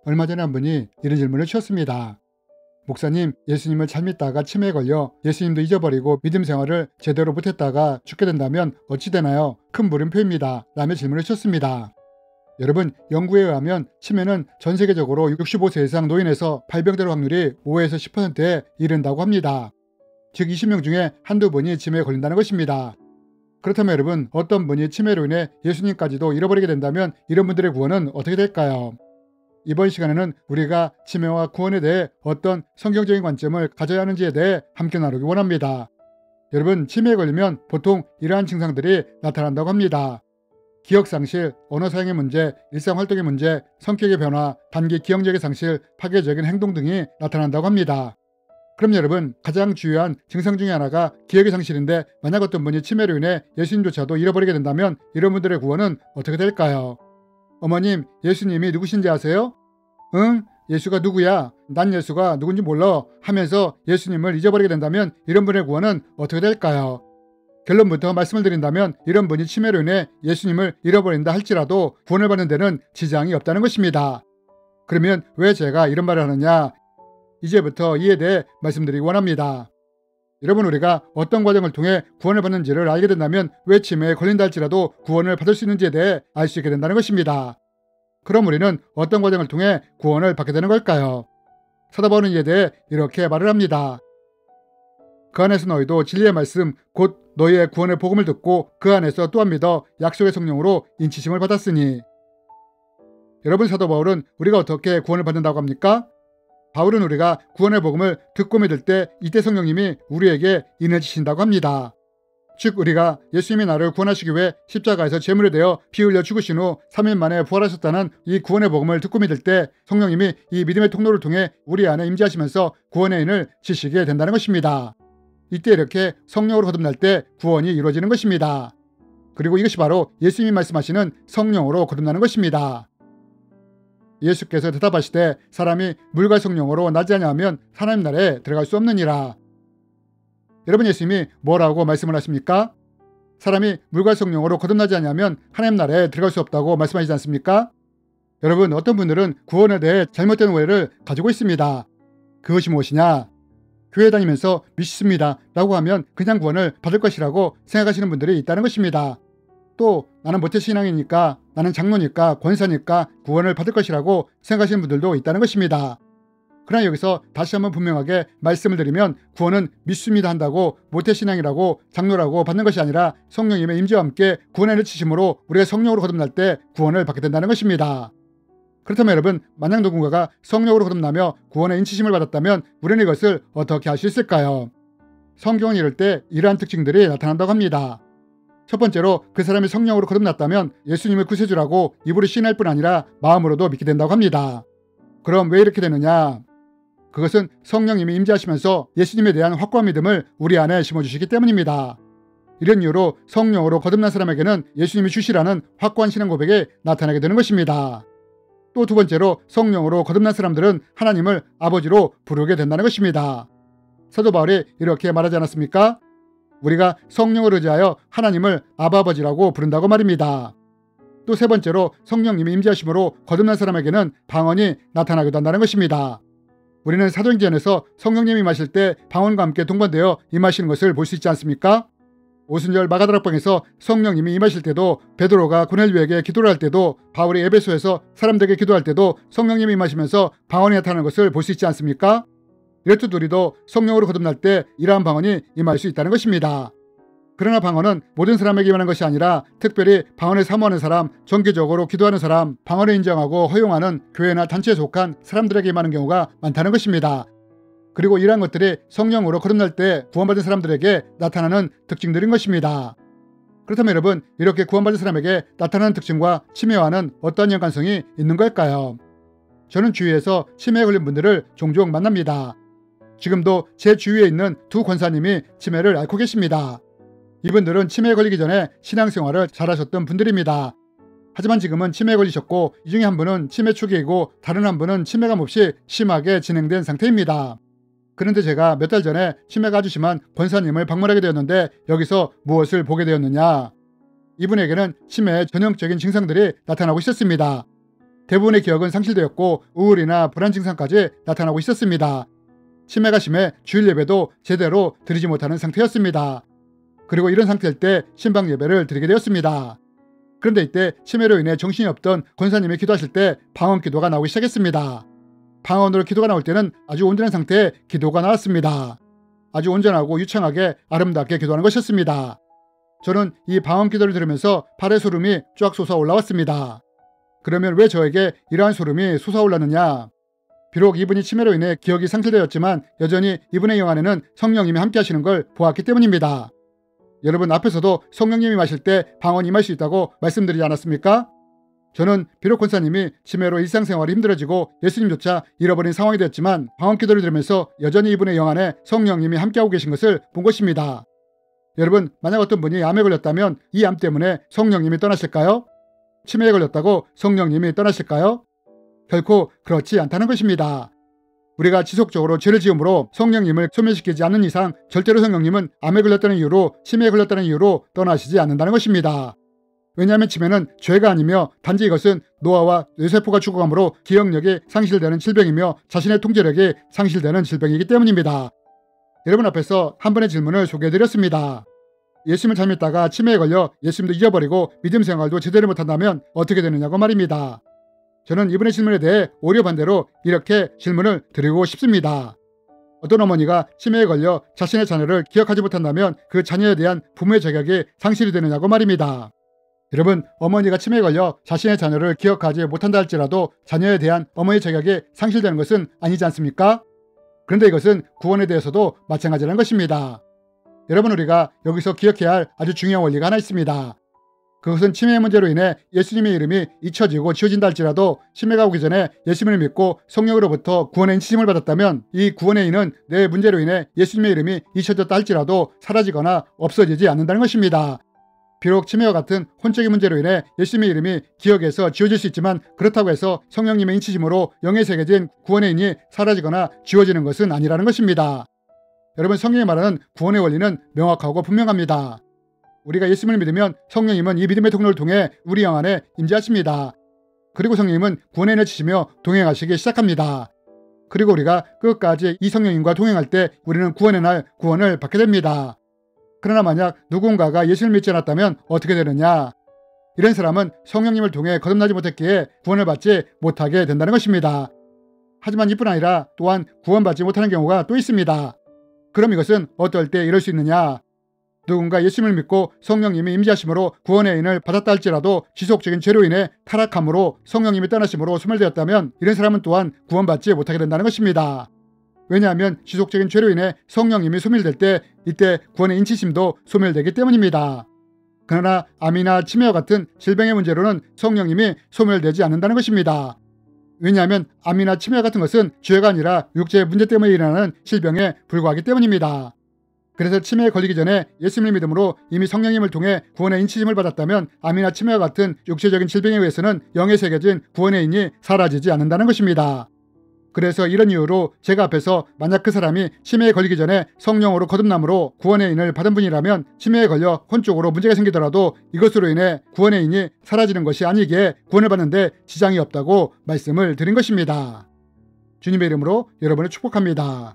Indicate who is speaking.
Speaker 1: 얼마 전에 한 분이 이런 질문을 주셨습니다. 목사님, 예수님을 잘 믿다가 치매에 걸려 예수님도 잊어버리고 믿음 생활을 제대로 못했다가 죽게 된다면 어찌 되나요? 큰 물음표입니다. 라며 질문을 주셨습니다. 여러분, 연구에 의하면 치매는 전 세계적으로 65세 이상 노인에서 발병될 확률이 5에서 10%에 이른다고 합니다. 즉 20명 중에 한두 분이 치매에 걸린다는 것입니다. 그렇다면 여러분, 어떤 분이 치매로 인해 예수님까지도 잃어버리게 된다면 이런 분들의 구원은 어떻게 될까요? 이번 시간에는 우리가 치매와 구원에 대해 어떤 성경적인 관점을 가져야 하는지에 대해 함께 나누기 원합니다. 여러분, 치매에 걸리면 보통 이러한 증상들이 나타난다고 합니다. 기억상실, 언어 사용의 문제, 일상활동의 문제, 성격의 변화, 단기 기억력의 상실, 파괴적인 행동 등이 나타난다고 합니다. 그럼 여러분, 가장 중요한 증상 중에 하나가 기억의 상실인데 만약 어떤 분이 치매로 인해 예수님조차도 잃어버리게 된다면 이런 분들의 구원은 어떻게 될까요? 어머님, 예수님이 누구신지 아세요? 응? 예수가 누구야? 난 예수가 누군지 몰라 하면서 예수님을 잊어버리게 된다면 이런 분의 구원은 어떻게 될까요? 결론부터 말씀을 드린다면 이런 분이 치매로 인해 예수님을 잃어버린다 할지라도 구원을 받는 데는 지장이 없다는 것입니다. 그러면 왜 제가 이런 말을 하느냐? 이제부터 이에 대해 말씀드리기 원합니다. 여러분, 우리가 어떤 과정을 통해 구원을 받는지를 알게 된다면 왜 치매에 걸린다 할지라도 구원을 받을 수 있는지에 대해 알 수 있게 된다는 것입니다. 그럼 우리는 어떤 과정을 통해 구원을 받게 되는 걸까요? 사도 바울은 이에 대해 이렇게 말을 합니다. 그 안에서 너희도 진리의 말씀 곧 너희의 구원의 복음을 듣고 그 안에서 또한 믿어 약속의 성령으로 인치심을 받았으니. 여러분, 사도 바울은 우리가 어떻게 구원을 받는다고 합니까? 바울은 우리가 구원의 복음을 듣고 믿을 때 이때 성령님이 우리에게 인을 주신다고 합니다. 즉 우리가 예수님이 나를 구원하시기 위해 십자가에서 제물이 되어 피 흘려 죽으신 후 3일 만에 부활하셨다는 이 구원의 복음을 듣고 믿을 때 성령님이 이 믿음의 통로를 통해 우리 안에 임재하시면서 구원의 인을 지시게 된다는 것입니다. 이때 이렇게 성령으로 거듭날 때 구원이 이루어지는 것입니다. 그리고 이것이 바로 예수님이 말씀하시는 성령으로 거듭나는 것입니다. 예수께서 대답하시되 사람이 물과 성령으로 나지 아니하면 하나님 나라에 들어갈 수 없느니라. 여러분, 예수님이 뭐라고 말씀을 하십니까? 사람이 물과 성령으로 거듭나지 아니하면 하나님 나라에 들어갈 수 없다고 말씀하시지 않습니까? 여러분, 어떤 분들은 구원에 대해 잘못된 오해를 가지고 있습니다. 그것이 무엇이냐? 교회 다니면서 믿습니다 라고 하면 그냥 구원을 받을 것이라고 생각하시는 분들이 있다는 것입니다. 또 나는 모태신앙이니까, 나는 장로니까, 권사니까 구원을 받을 것이라고 생각하시는 분들도 있다는 것입니다. 그러나 여기서 다시 한번 분명하게 말씀을 드리면 구원은 믿습니다 한다고 모태신앙이라고 장로라고 받는 것이 아니라 성령님의 임재와 함께 구원의 인을 치심으로 우리가 성령으로 거듭날 때 구원을 받게 된다는 것입니다. 그렇다면 여러분, 만약 누군가가 성령으로 거듭나며 구원의 인치심을 받았다면 우리는 이것을 어떻게 할 수 있을까요? 성경은 이럴 때 이러한 특징들이 나타난다고 합니다. 첫 번째로 그 사람이 성령으로 거듭났다면 예수님을 구세주라고 입으로 시인할 뿐 아니라 마음으로도 믿게 된다고 합니다. 그럼 왜 이렇게 되느냐? 그것은 성령님이 임재하시면서 예수님에 대한 확고한 믿음을 우리 안에 심어주시기 때문입니다. 이런 이유로 성령으로 거듭난 사람에게는 예수님이 주시라는 확고한 신앙 고백이 나타나게 되는 것입니다. 또 두 번째로 성령으로 거듭난 사람들은 하나님을 아버지로 부르게 된다는 것입니다. 사도 바울이 이렇게 말하지 않았습니까? 우리가 성령을 의지하여 하나님을 아버지라고 부른다고 말입니다. 또 세 번째로 성령님이 임재하심으로 거듭난 사람에게는 방언이 나타나기도 한다는 것입니다. 우리는 사도행전에서 성령님이 임하실 때 방언과 함께 동반되어 임하시는 것을 볼 수 있지 않습니까? 오순절 마가다락방에서 성령님이 임하실 때도, 베드로가 고넬료에게 기도를 할 때도, 바울이 에베소에서 사람들에게 기도할 때도 성령님이 임하시면서 방언이 나타나는 것을 볼 수 있지 않습니까? 이렇듯 우리도 성령으로 거듭날 때 이러한 방언이 임할 수 있다는 것입니다. 그러나 방언은 모든 사람에게 임하는 것이 아니라 특별히 방언을 사모하는 사람, 정기적으로 기도하는 사람, 방언을 인정하고 허용하는 교회나 단체에 속한 사람들에게 임하는 경우가 많다는 것입니다. 그리고 이러한 것들이 성령으로 거듭날 때 구원받은 사람들에게 나타나는 특징들인 것입니다. 그렇다면 여러분, 이렇게 구원받은 사람에게 나타나는 특징과 치매와는 어떤 연관성이 있는 걸까요? 저는 주위에서 치매에 걸린 분들을 종종 만납니다. 지금도 제 주위에 있는 두 권사님이 치매를 앓고 계십니다. 이분들은 치매에 걸리기 전에 신앙생활을 잘하셨던 분들입니다. 하지만 지금은 치매에 걸리셨고 이 중에 한 분은 치매 초기이고 다른 한 분은 치매감 없이 심하게 진행된 상태입니다. 그런데 제가 몇 달 전에 치매가 아주 심한 권사님을 방문하게 되었는데 여기서 무엇을 보게 되었느냐? 이분에게는 치매의 전형적인 증상들이 나타나고 있었습니다. 대부분의 기억은 상실되었고 우울이나 불안 증상까지 나타나고 있었습니다. 치매가 심해 주일 예배도 제대로 드리지 못하는 상태였습니다. 그리고 이런 상태일 때 신방 예배를 드리게 되었습니다. 그런데 이때 치매로 인해 정신이 없던 권사님이 기도하실 때 방언 기도가 나오기 시작했습니다. 방언으로 기도가 나올 때는 아주 온전한 상태의 기도가 나왔습니다. 아주 온전하고 유창하게 아름답게 기도하는 것이었습니다. 저는 이 방언 기도를 들으면서 팔에 소름이 쫙 솟아 올라왔습니다. 그러면 왜 저에게 이러한 소름이 솟아올랐느냐? 비록 이분이 치매로 인해 기억이 상실되었지만 여전히 이분의 영안에는 성령님이 함께 하시는 걸 보았기 때문입니다. 여러분 앞에서도 성령님이 마실 때 방언이 임할 수 있다고 말씀드리지 않았습니까? 저는 비록 권사님이 치매로 일상생활이 힘들어지고 예수님조차 잃어버린 상황이 되었지만 방언 기도를 들으면서 여전히 이분의 영안에 성령님이 함께하고 계신 것을 본 것입니다. 여러분 만약 어떤 분이 암에 걸렸다면 이 암 때문에 성령님이 떠나실까요? 치매에 걸렸다고 성령님이 떠나실까요? 결코 그렇지 않다는 것입니다. 우리가 지속적으로 죄를 지음으로 성령님을 소멸시키지 않는 이상 절대로 성령님은 암에 걸렸다는 이유로 치매에 걸렸다는 이유로 떠나시지 않는다는 것입니다. 왜냐하면 치매는 죄가 아니며 단지 이것은 노화와 뇌세포가 죽어감으로 기억력이 상실되는 질병이며 자신의 통제력이 상실되는 질병이기 때문입니다. 여러분 앞에서 한 번의 질문을 소개해드렸습니다. 예수님을 잘 믿다가 치매에 걸려 예수님도 잊어버리고 믿음 생활도 제대로 못한다면 어떻게 되느냐고 말입니다. 저는 이분의 질문에 대해 오히려 반대로 이렇게 질문을 드리고 싶습니다. 어떤 어머니가 치매에 걸려 자신의 자녀를 기억하지 못한다면 그 자녀에 대한 부모의 자격이 상실이 되느냐고 말입니다. 여러분, 어머니가 치매에 걸려 자신의 자녀를 기억하지 못한다 할지라도 자녀에 대한 어머니의 자격이 상실되는 것은 아니지 않습니까? 그런데 이것은 구원에 대해서도 마찬가지라는 것입니다. 여러분, 우리가 여기서 기억해야 할 아주 중요한 원리가 하나 있습니다. 그것은 치매의 문제로 인해 예수님의 이름이 잊혀지고 지워진다 할지라도 치매가 오기 전에 예수님을 믿고 성령으로부터 구원의 인치심을 받았다면 이 구원의 인은 내 문제로 인해 예수님의 이름이 잊혀졌다 할지라도 사라지거나 없어지지 않는다는 것입니다. 비록 치매와 같은 혼적인 문제로 인해 예수님의 이름이 기억에서 지워질 수 있지만 그렇다고 해서 성령님의 인치심으로 영에 새겨진 구원의 인이 사라지거나 지워지는 것은 아니라는 것입니다. 여러분, 성경이 말하는 구원의 원리는 명확하고 분명합니다. 우리가 예수님을 믿으면 성령님은 이 믿음의 통로를 통해 우리 영 안에 임재하십니다. 그리고 성령님은 구원의 인을 치시며 동행하시기 시작합니다. 그리고 우리가 끝까지 이 성령님과 동행할 때 우리는 구원의 날 구원을 받게 됩니다. 그러나 만약 누군가가 예수를 믿지 않았다면 어떻게 되느냐? 이런 사람은 성령님을 통해 거듭나지 못했기에 구원을 받지 못하게 된다는 것입니다. 하지만 이뿐 아니라 또한 구원받지 못하는 경우가 또 있습니다. 그럼 이것은 어떨 때 이럴 수 있느냐? 누군가 예수님을 믿고 성령님이 임재하심으로 구원의 인을 받았다 할지라도 지속적인 죄로 인해 타락함으로 성령님이 떠나심으로 소멸되었다면 이런 사람은 또한 구원받지 못하게 된다는 것입니다. 왜냐하면 지속적인 죄로 인해 성령님이 소멸될 때 이때 구원의 인치심도 소멸되기 때문입니다. 그러나 암이나 치매와 같은 질병의 문제로는 성령님이 소멸되지 않는다는 것입니다. 왜냐하면 암이나 치매와 같은 것은 죄가 아니라 육체의 문제 때문에 일어나는 질병에 불과하기 때문입니다. 그래서 치매에 걸리기 전에 예수님을 믿음으로 이미 성령님을 통해 구원의 인치심을 받았다면 암이나 치매와 같은 육체적인 질병에 의해서는 영에 새겨진 구원의 인이 사라지지 않는다는 것입니다. 그래서 이런 이유로 제가 앞에서 만약 그 사람이 치매에 걸리기 전에 성령으로 거듭남으로 구원의 인을 받은 분이라면 치매에 걸려 혼적으로 문제가 생기더라도 이것으로 인해 구원의 인이 사라지는 것이 아니기에 구원을 받는데 지장이 없다고 말씀을 드린 것입니다. 주님의 이름으로 여러분을 축복합니다.